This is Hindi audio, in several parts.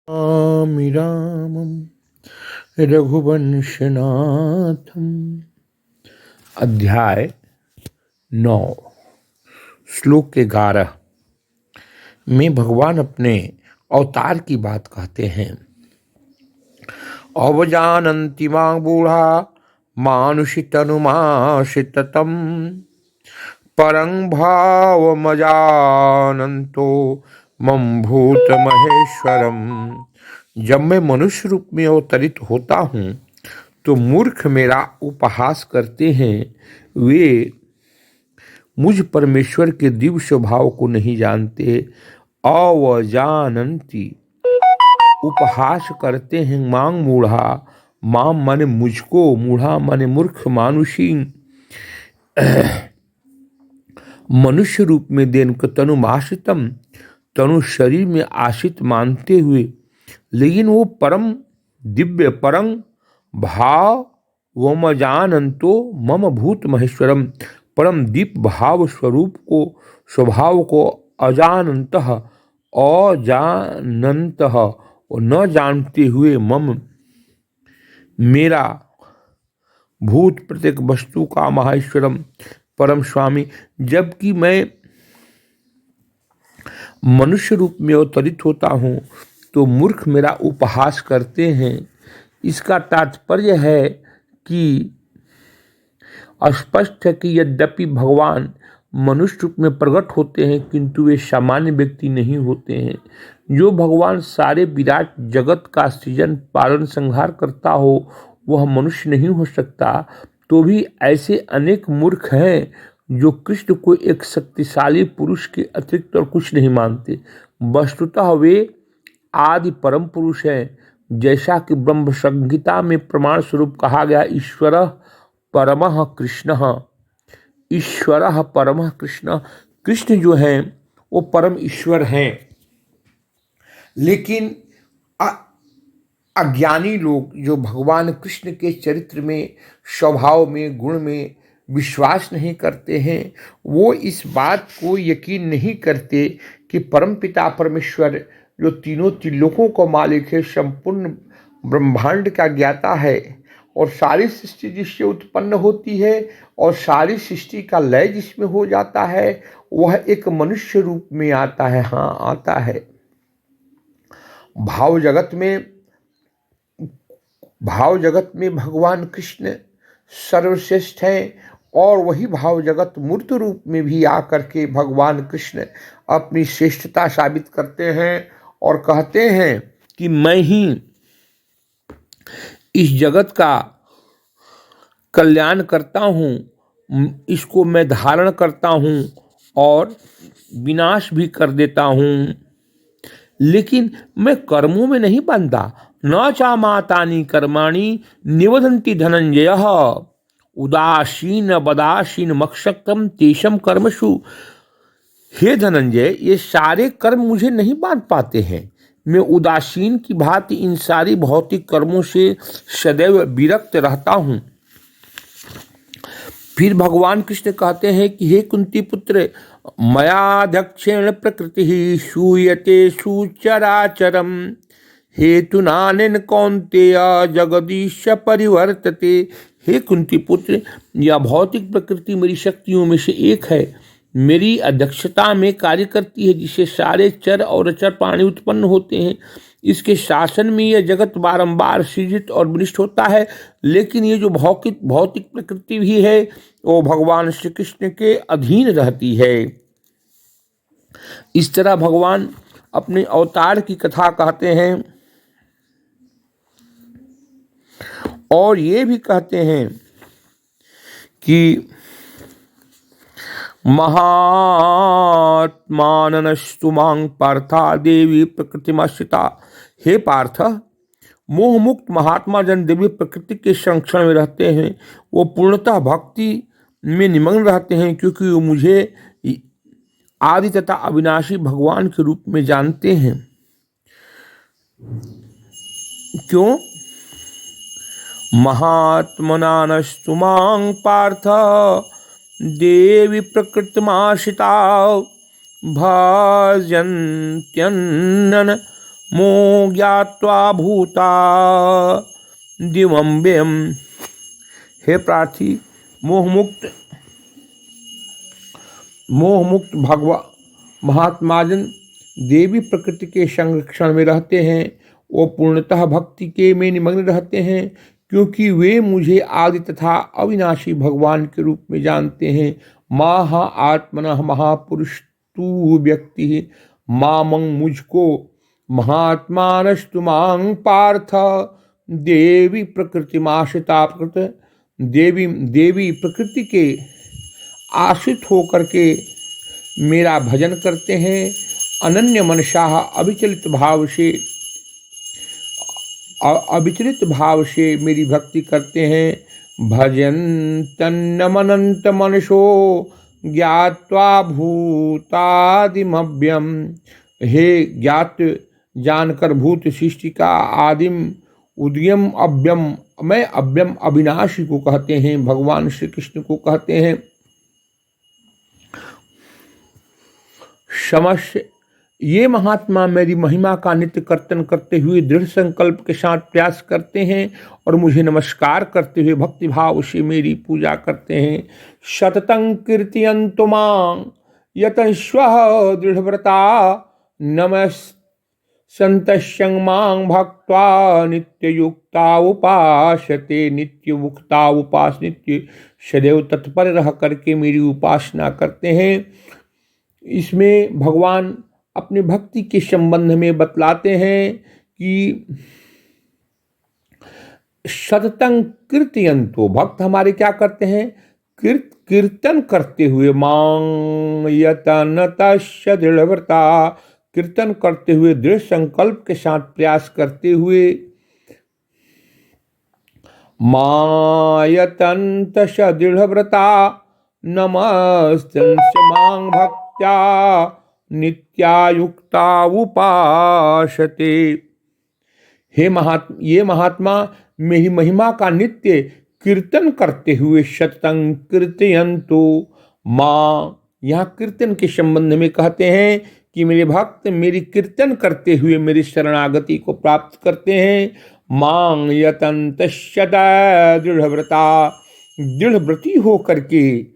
स्वामी रामं रघुवंशनाथम। अध्याय 9 श्लोक 11 में भगवान अपने अवतार की बात कहते हैं। अवजानन्ति मां बूढ़ा मानुषितनुमाश्रितम् परं भावमजानन्तो मम भूत महेश्वरम। जब मैं मनुष्य रूप में अवतरित होता हूँ तो मूर्ख मेरा उपहास करते हैं। वे मुझ परमेश्वर के दिव्य स्वभाव को नहीं जानते। अवजानन्ति उपहास करते हैं। मांग मूढ़ा, मां माने मुझको, मूढ़ा माने मूर्ख, मानुषी मनुष्य रूप में देन तनुमाश्रितम, तनु शरीर में आश्रित मानते हुए, लेकिन वो परम दिव्य परम भाव वमजानंतो मम भूत महेश्वरम, परम दीप भाव स्वरूप को स्वभाव को अजानंतः और न जानते हुए मम मेरा भूत प्रत्येक वस्तु का महेश्वरम परम स्वामी। जबकि मैं मनुष्य रूप में अवतरित होता हूँ तो मूर्ख मेरा उपहास करते हैं। इसका तात्पर्य है कि स्पष्ट है कि यद्यपि भगवान मनुष्य रूप में प्रकट होते हैं किंतु वे सामान्य व्यक्ति नहीं होते हैं। जो भगवान सारे विराट जगत का सृजन पालन संहार करता हो वह मनुष्य नहीं हो सकता। तो भी ऐसे अनेक मूर्ख हैं जो कृष्ण को एक शक्तिशाली पुरुष के अतिरिक्त और कुछ नहीं मानते। वस्तुतः वे आदि परम पुरुष हैं। जैसा कि ब्रह्म संहिता में प्रमाण स्वरूप कहा गया, ईश्वरः परमः कृष्णः, ईश्वरः परमः कृष्ण, कृष्ण जो हैं वो परम ईश्वर हैं। लेकिन अज्ञानी लोग जो भगवान कृष्ण के चरित्र में, स्वभाव में, गुण में विश्वास नहीं करते हैं, वो इस बात को यकीन नहीं करते कि परमपिता परमेश्वर जो तीनों त्रिलोकों का मालिक है, संपूर्ण ब्रह्मांड का ज्ञाता है और सारी सृष्टि जिससे उत्पन्न होती है और सारी सृष्टि का लय जिसमें हो जाता है, वह एक मनुष्य रूप में आता है। हाँ, आता है। भाव जगत में भगवान कृष्ण सर्वश्रेष्ठ हैं और वही भाव जगत मूर्त रूप में भी आकर के भगवान कृष्ण अपनी श्रेष्ठता साबित करते हैं और कहते हैं कि मैं ही इस जगत का कल्याण करता हूँ, इसको मैं धारण करता हूँ और विनाश भी कर देता हूँ। लेकिन मैं कर्मों में नहीं बंधा। न चा मातानि कर्माणि निबधन्ति धनंजयः उदासीन बदासीन मक्षकम तेषम कर्मसु। हे धनंजय, ये सारे कर्म मुझे नहीं बांध पाते हैं। मैं उदासीन की भांति इन सारी भौतिक कर्मों से सदैव विरक्त रहता हूँ। फिर भगवान कृष्ण कहते हैं कि हे कुंती पुत्र, मयाध्यक्षेण प्रकृति शूयते सुचराचरम हेतुनानेन कौन्तेय जगदीश परिवर्तते। हे कुंती पुत्र, यह भौतिक प्रकृति मेरी शक्तियों में से एक है। मेरी अध्यक्षता में कार्य करती है, जिससे सारे चर और अचर प्राणी उत्पन्न होते हैं। इसके शासन में यह जगत बारंबार सृजित और विनष्ट होता है। लेकिन ये जो भौतिक प्रकृति भी है वो भगवान श्री कृष्ण के अधीन रहती है। इस तरह भगवान अपने अवतार की कथा कहते हैं और ये भी कहते हैं कि महात्मानस्तु मां पार्था देवी प्रकृतिमाश्रिता। हे पार्थ, मोह मुक्त महात्मा जन दिव्य प्रकृति के संरक्षण में रहते हैं। वो पूर्णतः भक्ति में निमग्न रहते हैं क्योंकि वो मुझे आदि तथा अविनाशी भगवान के रूप में जानते हैं। क्यों? महात्मनानस्तु मां पार्थ देवी प्रकृतिमाश्रिता भजन्त्यनन मोह ज्ञात्वा भूता दिवं व्ययम्। हे प्रार्थी, मोहमुक्त भगवा महात्माजन देवी प्रकृति के संरक्षण में रहते हैं। वो पूर्णतः भक्ति के में निमग्न रहते हैं, क्योंकि वे मुझे आदि तथा अविनाशी भगवान के रूप में जानते हैं। महा आत्मनः महापुरुष तू व्यक्ति मामं मुझको महात्मानस्तु मां पार्थ। देवी प्रकृति माश्रिता प्रकृत देवी प्रकृति के आश्रित होकर के मेरा भजन करते हैं। अनन्य मनसाः अविचलित भाव से मेरी भक्ति करते हैं। भजन्तन्नमनन्त मनसो ज्ञात्वा भूतादिमव्यम। हे ज्ञात जानकर भूत सृष्टि का आदिम उद्यम अव्यम मैं अव्यम अविनाशी को कहते हैं, भगवान श्री कृष्ण को कहते हैं। समस्य ये महात्मा मेरी महिमा का नित्य कीर्तन करते हुए दृढ़ संकल्प के साथ प्रयास करते हैं और मुझे नमस्कार करते हुए भक्ति भाव से मेरी पूजा करते हैं। सततं कीर्तयन्तु मां यतश्वः दृढ़व्रता नमस्सन्तस्यं मां भक्त्वा नित्ययुक्ता उपासते। नित्ययुक्ता उपास नित्य सदैव तत्पर रह करके मेरी उपासना करते हैं। इसमें भगवान अपने भक्ति के संबंध में बतलाते हैं कि सततं कीर्तयन्तु, भक्त हमारे क्या करते हैं, कीर्तन करते हुए मां यतनतस्य दृढ़व्रता, कीर्तन करते हुए दृढ़ संकल्प के साथ प्रयास करते हुए मां यतन्तस्य दृढ़व्रता नमस्तंस्य मां भक्त्या नित्यायुक्ता उपासते। हे ये महात्मा मेरी महिमा का नित्य कीर्तन करते हुए सततं कीर्तयन्तु मां, यहाँ कीर्तन के संबंध में कहते हैं कि मेरे भक्त मेरी कीर्तन करते हुए मेरी शरणागति को प्राप्त करते हैं। मां यतन्तस्य दृढ़व्रता, दृढ़व्रती हो करके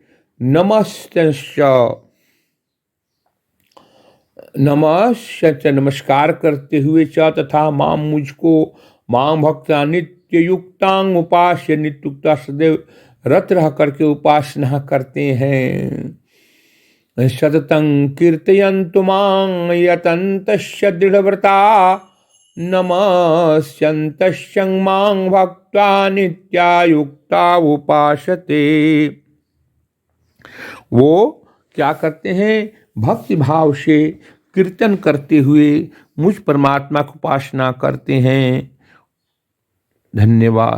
नमस्ते नमस्कार करते हुए च तथा मां मुझको मां भक्ता नित्य युक्तांग उपास्य, नित्युक्ता सदैव रत रह करके उपासना करते हैं। सततं कीर्तयन्तु मां यतन्तस्य दृढ़व्रता नमस्यन्तस्यं मां भक्त्वा नित्यायुक्ता उपासते। वो क्या करते हैं, भक्ति भाव से कीर्तन करते हुए मुझ परमात्मा की उपासना करते हैं। धन्यवाद।